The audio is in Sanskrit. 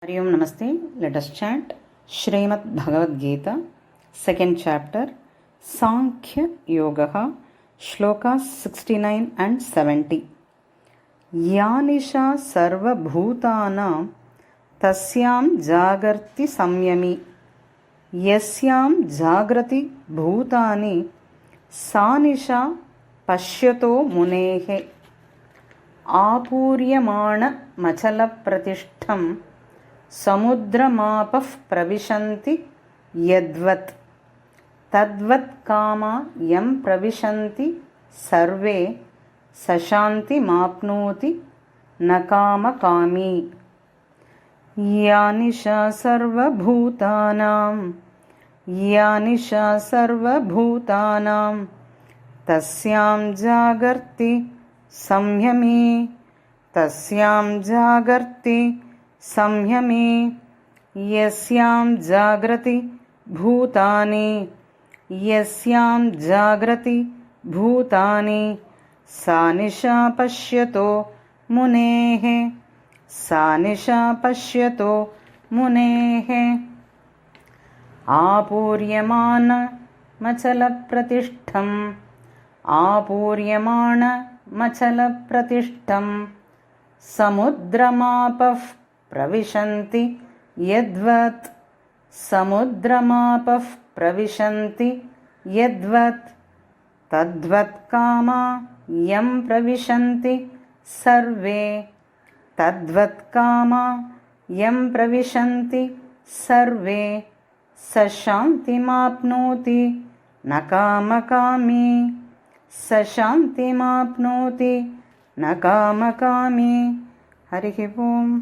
Hari Om Namaste. Let us chant Srimad Bhagavad Gita, second chapter, Sankhya Yogaha, Shlokas 69 and 70. Yanisha Sarva Bhutanam Tasyam Jagarti Samyami Yasyam Jagrati Bhutani Sanisha Pashyato Munehe Apuryamana Machala Pratishtham समुद्रमापः प्रविशन्ति यद्वत् तद्वत् कामा यं प्रविशन्ति सर्वे सशान्तिमाप्नोति न कामकामी यानिशा सर्वभूतानां तस्यां जागर्ति संयमे यस्यां जाग्रति भूतानि सा निशा पश्यतो मुनेः आपूर्यमाणमचलप्रतिष्ठं समुद्रमापः प्रविशन्ति यद्वत् तद्वत् कामा यं प्रविशन्ति सर्वे सशान्तिमाप्नोति न कामकामी हरिः ओम्।